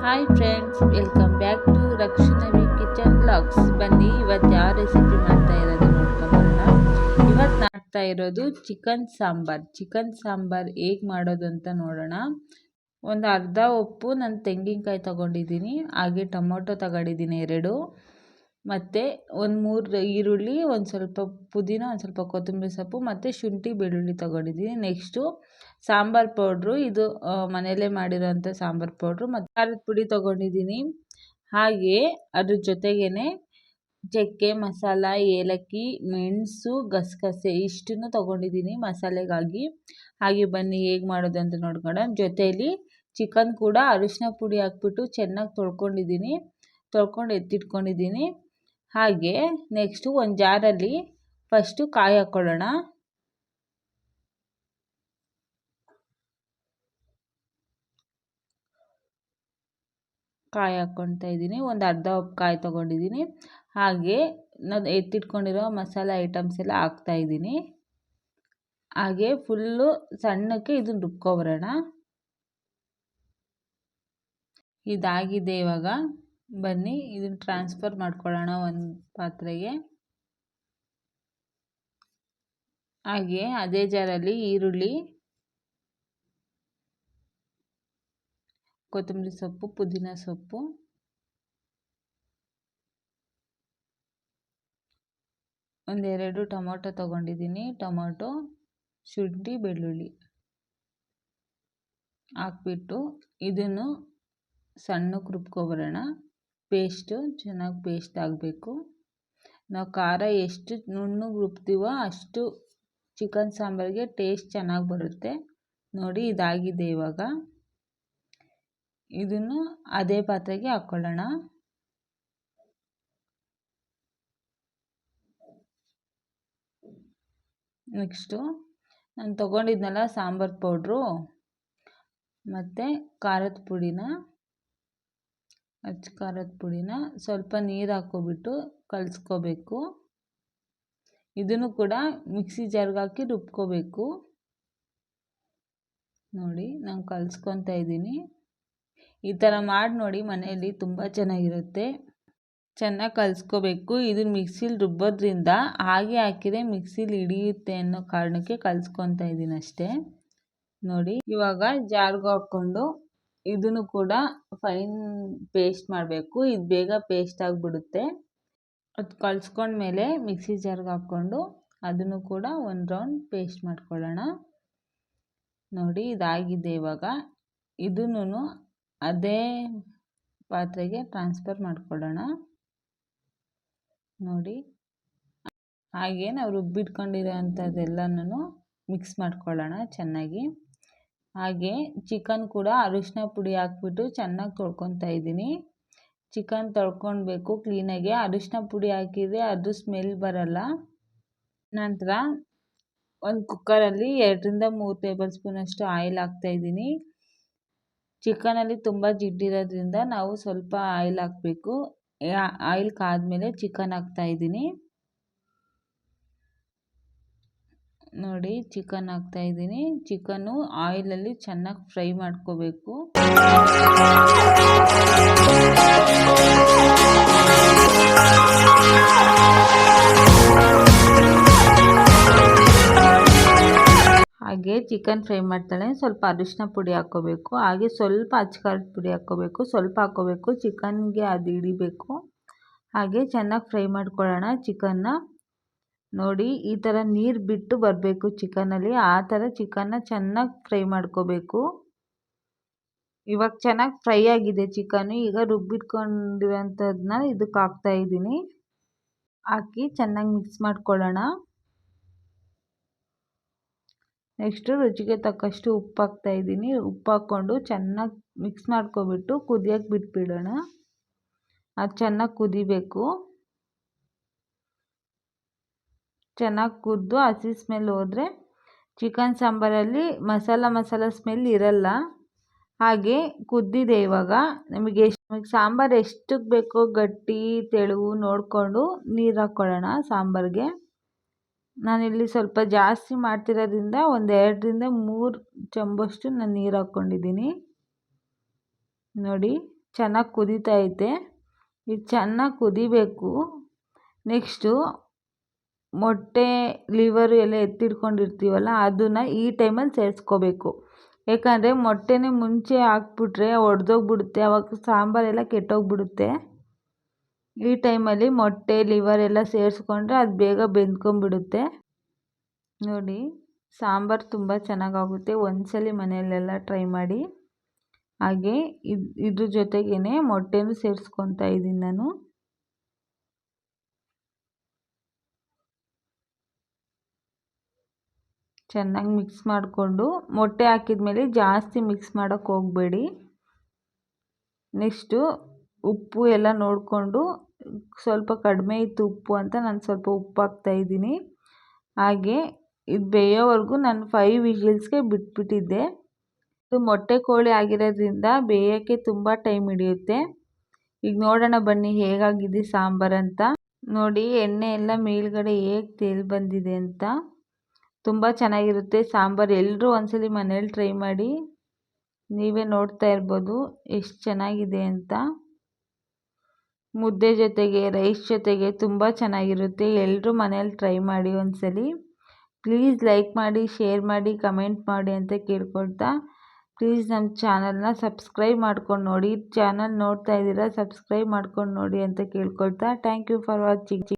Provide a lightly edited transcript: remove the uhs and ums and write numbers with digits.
Hi friends, welcome back to Rakshanavi kitchen blogs. ಬನ್ನಿ, ಇವತ್ತು ಯಾವ ರೆಸಿಪಿ ಮಾಡ್ತಾ ಇರೋದು ನೋಡ್ಕೊಂಬರೋಣ. ಇವತ್ತು ಮಾಡ್ತಾ ಇರೋದು ಚಿಕನ್ ಸಾಂಬಾರ್ ಹೇಗೆ ಮಾಡೋದು ಅಂತ ನೋಡೋಣ. ಒಂದು ಅರ್ಧ ಉಪ್ಪು, ನಾನು ತೆಂಗಿನಕಾಯಿ ತೊಗೊಂಡಿದ್ದೀನಿ, ಹಾಗೆ ಟೊಮೊಟೊ ತಗೊಂಡಿದ್ದೀನಿ 2, ಮತ್ತು ಒಂದು 3 ಈರುಳ್ಳಿ, ಒಂದು ಸ್ವಲ್ಪ ಪುದೀನ, ಒಂದು ಸ್ವಲ್ಪ ಕೊತ್ತಂಬರಿ ಸೊಪ್ಪು ಮತ್ತು ಶುಂಠಿ ಬೆಳ್ಳುಳ್ಳಿ ತೊಗೊಂಡಿದ್ದೀನಿ. ನೆಕ್ಸ್ಟು ಸಾಂಬಾರು ಪೌಡ್ರು, ಇದು ಮನೆಯಲ್ಲೇ ಮಾಡಿರೋಂಥ ಸಾಂಬಾರು ಪೌಡ್ರು ಮತ್ತು ಖಾರದ ಪುಡಿ ತೊಗೊಂಡಿದ್ದೀನಿ. ಹಾಗೆ ಅದ್ರ ಜೊತೆಗೇ ಚಕ್ಕೆ, ಮಸಾಲ, ಏಲಕ್ಕಿ, ಮೆಣಸು, ಗಸಗಸೆ ಇಷ್ಟನ್ನು ತೊಗೊಂಡಿದ್ದೀನಿ ಮಸಾಲೆಗಾಗಿ. ಹಾಗೆ ಬನ್ನಿ ಹೇಗೆ ಮಾಡೋದು ಅಂತ ನೋಡ್ಕೊಳ್ಳೋಣ. ಜೊತೆಯಲ್ಲಿ ಚಿಕನ್ ಕೂಡ ಅರಿಶಿನ ಪುಡಿ ಹಾಕ್ಬಿಟ್ಟು ಚೆನ್ನಾಗಿ ತೊಳ್ಕೊಂಡು ಎತ್ತಿಟ್ಕೊಂಡಿದ್ದೀನಿ. ಹಾಗೆ ನೆಕ್ಸ್ಟು ಒಂದು ಜಾರಲ್ಲಿ ಫಸ್ಟು ಕಾಯಿ ಹಾಕ್ಕೊಳ್ಳೋಣ. ಕಾಯಿ ಹಾಕ್ಕೊಳ್ತಾ ಇದ್ದೀನಿ. ಒಂದು ಅರ್ಧ ಕಪ್ ಕಾಯಿ ತೊಗೊಂಡಿದ್ದೀನಿ. ಹಾಗೆ ನಾನು ಎತ್ತಿಟ್ಕೊಂಡಿರೋ ಮಸಾಲೆ ಐಟಮ್ಸ್ ಎಲ್ಲ ಹಾಕ್ತಾಯಿದ್ದೀನಿ. ಹಾಗೆ ಫುಲ್ಲು ಸಣ್ಣಕ್ಕೆ ಇದನ್ನು ರುಬ್ಕೊಬರೋಣ. ಇದಾಗಿದೆ. ಇವಾಗ ಬನ್ನಿ ಇದನ್ನು ಟ್ರಾನ್ಸ್ಫರ್ ಮಾಡ್ಕೊಳ್ಳೋಣ ಒಂದು ಪಾತ್ರೆಗೆ. ಹಾಗೆ ಅದೇ ಜಾರಲ್ಲಿ ಈರುಳ್ಳಿ, ಕೊತ್ತಂಬರಿ ಸೊಪ್ಪು, ಪುದೀನ ಸೊಪ್ಪು, ಒಂದೆರಡು ಟೊಮೊಟೊ ತೊಗೊಂಡಿದ್ದೀನಿ. ಟೊಮೊಟೊ, ಶುಂಠಿ, ಬೆಳ್ಳುಳ್ಳಿ ಹಾಕ್ಬಿಟ್ಟು ಇದನ್ನು ಸಣ್ಣಕ್ಕೆ ರುಬ್ಕೊಬರೋಣ. ಚೆನ್ನಾಗಿ ಪೇಸ್ಟ್ ಆಗಬೇಕು. ನಾವು ಖಾರ ಎಷ್ಟು ನುಣ್ಣಗೆ ರುಬ್ತೀವೋ ಅಷ್ಟು ಚಿಕನ್ ಸಾಂಬಾರಿಗೆ ಟೇಸ್ಟ್ ಚೆನ್ನಾಗಿ ಬರುತ್ತೆ. ನೋಡಿ, ಇದಾಗಿದೆ. ಇವಾಗ ಇದನ್ನು ಅದೇ ಪಾತ್ರೆಗೆ ಹಾಕ್ಕೊಳ್ಳೋಣ. ನೆಕ್ಸ್ಟು ನಾನು ತೊಗೊಂಡಿದ್ನಲ್ಲ ಸಾಂಬಾರು ಪೌಡ್ರು ಮತ್ತು ಖಾರದ ಪುಡಿನ ಸ್ವಲ್ಪ ನೀರು ಹಾಕ್ಕೊಬಿಟ್ಟು ಕಲಿಸ್ಕೋಬೇಕು. ಇದನ್ನು ಕೂಡ ಮಿಕ್ಸಿ ಜಾರ್ಗೆ ಹಾಕಿ ರುಬ್ಕೋಬೇಕು. ನೋಡಿ, ನಾನು ಕಲಿಸ್ಕೊತಾ ಇದ್ದೀನಿ. ಈ ಥರ ಮಾಡಿ ನೋಡಿ, ಮನೆಯಲ್ಲಿ ತುಂಬ ಚೆನ್ನಾಗಿರುತ್ತೆ. ಚೆನ್ನಾಗಿ ಕಲಿಸ್ಕೋಬೇಕು. ಇದನ್ನು ಮಿಕ್ಸಿಲಿ ರುಬ್ಬೋದ್ರಿಂದ ಹಾಗೆ ಹಾಕಿದರೆ ಮಿಕ್ಸಿಲಿ ಹಿಡಿಯುತ್ತೆ ಅನ್ನೋ ಕಾರಣಕ್ಕೆ ಕಲಿಸ್ಕೊತಾ ಇದ್ದೀನಿ ಅಷ್ಟೇ. ನೋಡಿ, ಇವಾಗ ಜಾರ್ಗೆ ಹಾಕ್ಕೊಂಡು ಇದನ್ನು ಕೂಡ ಫೈನ್ ಪೇಸ್ಟ್ ಮಾಡಬೇಕು. ಇದು ಬೇಗ ಪೇಸ್ಟ್ ಆಗಿಬಿಡುತ್ತೆ. ಅದು ಕಲಿಸ್ಕೊಂಡ್ಮೇಲೆ ಮಿಕ್ಸಿ ಜಾರ್ಗೆ ಹಾಕ್ಕೊಂಡು ಅದನ್ನು ಕೂಡ ಒಂದು ರೌಂಡ್ ಪೇಸ್ಟ್ ಮಾಡ್ಕೊಳ್ಳೋಣ. ನೋಡಿ, ಇದಾಗಿದೆ. ಇವಾಗ ಇದನ್ನು ಅದೇ ಪಾತ್ರೆಗೆ ಟ್ರಾನ್ಸ್ಫರ್ ಮಾಡ್ಕೊಳ್ಳೋಣ. ನೋಡಿ, ಹಾಗೆ ನಾವು ರುಬ್ಬಿಟ್ಕೊಂಡಿರೋ ಅಂಥದ್ದೆಲ್ಲನೂ ಮಿಕ್ಸ್ ಮಾಡ್ಕೊಳ್ಳೋಣ ಚೆನ್ನಾಗಿ. ಹಾಗೆ ಚಿಕನ್ ಕೂಡ ಅರಿಶಿನ ಪುಡಿ ಹಾಕ್ಬಿಟ್ಟು ಚೆನ್ನಾಗಿ ತೊಳ್ಕೊತಾ ಇದ್ದೀನಿ. ಚಿಕನ್ ತೊಳ್ಕೊಳ್ಬೇಕು ಕ್ಲೀನಾಗಿ. ಅರಿಶಿನ ಪುಡಿ ಹಾಕಿದರೆ ಅದು ಸ್ಮೆಲ್ ಬರಲ್ಲ. ನಂತರ ಒಂದು ಕುಕ್ಕರಲ್ಲಿ 2-3 ಟೇಬಲ್ ಸ್ಪೂನಷ್ಟು ಆಯಿಲ್ ಹಾಕ್ತಾಯಿದ್ದೀನಿ. ಚಿಕನಲ್ಲಿ ತುಂಬ ಜಿಡ್ಡಿರೋದ್ರಿಂದ ನಾವು ಸ್ವಲ್ಪ ಆಯಿಲ್ ಹಾಕಬೇಕು. ಆಯಿಲ್ ಕಾದ್ಮೇಲೆ ಚಿಕನ್ ಹಾಕ್ತಾಯಿದ್ದೀನಿ. ನೋಡಿ, ಚಿಕನ್ ಹಾಕ್ತಾಯಿದ್ದೀನಿ. ಚಿಕನ್ನು ಆಯಿಲಲ್ಲಿ ಚೆನ್ನಾಗಿ ಫ್ರೈ ಮಾಡ್ಕೋಬೇಕು. ಹಾಗೆ ಚಿಕನ್ ಫ್ರೈ ಮಾಡ್ತಾಳೆ ಸ್ವಲ್ಪ ಅರಿಶಿನ ಪುಡಿ ಹಾಕ್ಕೋಬೇಕು. ಹಾಗೆ ಸ್ವಲ್ಪ ಅಚ್ಚಕಾರದ ಪುಡಿ ಹಾಕ್ಕೋಬೇಕು. ಸ್ವಲ್ಪ ಹಾಕ್ಕೋಬೇಕು, ಚಿಕನ್ಗೆ ಅದು ಹಿಡಿಬೇಕು. ಹಾಗೆ ಚೆನ್ನಾಗಿ ಫ್ರೈ ಮಾಡ್ಕೊಳ್ಳೋಣ ಚಿಕನ್ನ. ನೋಡಿ, ಈ ಥರ ನೀರು ಬಿಟ್ಟು ಬರಬೇಕು ಚಿಕನಲ್ಲಿ. ಆ ಥರ ಚಿಕನ್ನ ಚೆನ್ನಾಗಿ ಫ್ರೈ ಮಾಡ್ಕೋಬೇಕು. ಇವಾಗ ಚೆನ್ನಾಗಿ ಫ್ರೈ ಆಗಿದೆ ಚಿಕನ್ನು. ಈಗ ರುಬ್ಬಿಟ್ಕೊಂಡಿರೋಂಥದ್ದನ್ನ ಇದಕ್ಕೆ ಹಾಕ್ತಾಯಿದ್ದೀನಿ. ಹಾಕಿ ಚೆನ್ನಾಗಿ ಮಿಕ್ಸ್ ಮಾಡ್ಕೊಳ್ಳೋಣ. ನೆಕ್ಸ್ಟು ರುಚಿಗೆ ತಕ್ಕಷ್ಟು ಉಪ್ಪು ಹಾಕ್ತಾಯಿದ್ದೀನಿ. ಉಪ್ಪು ಹಾಕ್ಕೊಂಡು ಚೆನ್ನಾಗಿ ಮಿಕ್ಸ್ ಮಾಡ್ಕೊಬಿಟ್ಟು ಕುದಿಯೋಕ್ಕೆ ಬಿಟ್ಬಿಡೋಣ. ಅದು ಚೆನ್ನಾಗಿ ಕುದಿಬೇಕು. ಚೆನ್ನಾಗಿ ಕುದ್ದು ಹಸಿ ಸ್ಮೆಲ್ ಹೋದರೆ ಚಿಕನ್ ಸಾಂಬಾರಲ್ಲಿ ಮಸಾಲ ಸ್ಮೆಲ್ ಇರಲ್ಲ. ಹಾಗೆ ಕುದ್ದಿದೆ. ಇವಾಗ ನಮಗೆ ಸಾಂಬಾರು ಎಷ್ಟಕ್ಕೆ ಬೇಕೋ ಗಟ್ಟಿ ತೆಳು ನೋಡಿಕೊಂಡು ನೀರು ಹಾಕ್ಕೊಳ್ಳೋಣ ಸಾಂಬಾರಿಗೆ. ನಾನಿಲ್ಲಿ ಸ್ವಲ್ಪ ಜಾಸ್ತಿ ಮಾಡ್ತಿರೋದ್ರಿಂದ 2-3 ಚಮಚಷ್ಟು ನಾನು ನೀರು ಹಾಕ್ಕೊಂಡಿದ್ದೀನಿ. ನೋಡಿ, ಚೆನ್ನಾಗಿ ಕುದೀತಾ ಐತೆ. ಇದು ಚೆನ್ನಾಗಿ ಕುದಿಬೇಕು. ನೆಕ್ಸ್ಟು ಮೊಟ್ಟೆ ಲಿವರು ಎಲ್ಲ ಎತ್ತಿಟ್ಕೊಂಡಿರ್ತೀವಲ್ಲ ಅದನ್ನು ಈ ಟೈಮಲ್ಲಿ ಸೇರಿಸ್ಕೋಬೇಕು. ಯಾಕಂದರೆ ಮೊಟ್ಟೆನೇ ಮುಂಚೆ ಹಾಕ್ಬಿಟ್ರೆ ಒಡೆದೋಗ್ಬಿಡುತ್ತೆ, ಆವಾಗ ಸಾಂಬಾರೆಲ್ಲ ಕೆಟ್ಟೋಗ್ಬಿಡುತ್ತೆ. ಈ ಟೈಮಲ್ಲಿ ಮೊಟ್ಟೆ ಲಿವರ್ ಎಲ್ಲ ಸೇರಿಸ್ಕೊಂಡ್ರೆ ಅದು ಬೇಗ ಬೆಂದ್ಕೊಂಡ್ಬಿಡುತ್ತೆ. ನೋಡಿ, ಸಾಂಬಾರು ತುಂಬ ಚೆನ್ನಾಗಾಗುತ್ತೆ. ಒಂದ್ಸಲಿ ಮನೆಯಲ್ಲೆಲ್ಲ ಟ್ರೈ ಮಾಡಿ. ಹಾಗೆ ಇದ್ರ ಜೊತೆಗೇ ಮೊಟ್ಟೆನೂ ಸೇರಿಸ್ಕೊತಾ ಇದ್ದೀನಿ ನಾನು. ಚೆನ್ನಾಗಿ ಮಿಕ್ಸ್ ಮಾಡಿಕೊಂಡು, ಮೊಟ್ಟೆ ಹಾಕಿದ್ಮೇಲೆ ಜಾಸ್ತಿ ಮಿಕ್ಸ್ ಮಾಡೋಕ್ಕೆ ಹೋಗಬೇಡಿ. ನೆಕ್ಸ್ಟು ಉಪ್ಪು ಎಲ್ಲ ನೋಡಿಕೊಂಡು, ಸ್ವಲ್ಪ ಕಡಿಮೆ ಇತ್ತು ಉಪ್ಪು ಅಂತ ನಾನು ಸ್ವಲ್ಪ ಉಪ್ಪು ಹಾಕ್ತಾಯಿದ್ದೀನಿ. ಹಾಗೆ ಇದು ಬೇಯೋವರೆಗೂ ನಾನು 5 ವಿಷಲ್ಸ್ಗೆ ಬಿಟ್ಬಿಟ್ಟಿದ್ದೆ. ಇದು ಮೊಟ್ಟೆ ಕೋಳಿ ಆಗಿರೋದ್ರಿಂದ ಬೇಯೋಕ್ಕೆ ತುಂಬ ಟೈಮ್ ಹಿಡಿಯುತ್ತೆ. ಈಗ ನೋಡೋಣ ಬನ್ನಿ ಹೇಗಾಗಿದೆ ಸಾಂಬಾರಂತ. ನೋಡಿ, ಎಣ್ಣೆ ಎಲ್ಲ ಮೇಲ್ಗಡೆ ಹೇಗೆ ತೇಲಿ ಬಂದಿದೆ ಅಂತ. ತುಂಬ ಚೆನ್ನಾಗಿರುತ್ತೆ ಸಾಂಬಾರು. ಎಲ್ಲರೂ ಒಂದ್ಸಲಿ ಮನೇಲಿ ಟ್ರೈ ಮಾಡಿ. ನೀವೇ ನೋಡ್ತಾ ಇರ್ಬೋದು ಎಷ್ಟು ಚೆನ್ನಾಗಿದೆ ಅಂತ. ಮುದ್ದೆ ಜೊತೆಗೆ, ರೈಸ್ ಜೊತೆಗೆ ತುಂಬ ಚೆನ್ನಾಗಿರುತ್ತೆ. ಎಲ್ಲರೂ ಮನೇಲಿ ಟ್ರೈ ಮಾಡಿ ಒಂದ್ಸಲಿ. ಪ್ಲೀಸ್ ಲೈಕ್ ಮಾಡಿ, ಶೇರ್ ಮಾಡಿ, ಕಮೆಂಟ್ ಮಾಡಿ ಅಂತ ಕೇಳ್ಕೊಳ್ತಾ, ಪ್ಲೀಸ್ ನಮ್ಮ ಚಾನಲ್ನ ಸಬ್ಸ್ಕ್ರೈಬ್ ಮಾಡ್ಕೊಂಡು ನೋಡಿ. ಚಾನಲ್ ನೋಡ್ತಾ ಇದ್ದೀರಾ, ಸಬ್ಸ್ಕ್ರೈಬ್ ಮಾಡ್ಕೊಂಡು ನೋಡಿ ಅಂತ ಕೇಳ್ಕೊಳ್ತಾ, ಥ್ಯಾಂಕ್ ಯು ಫಾರ್ ವಾಚಿಂಗ್.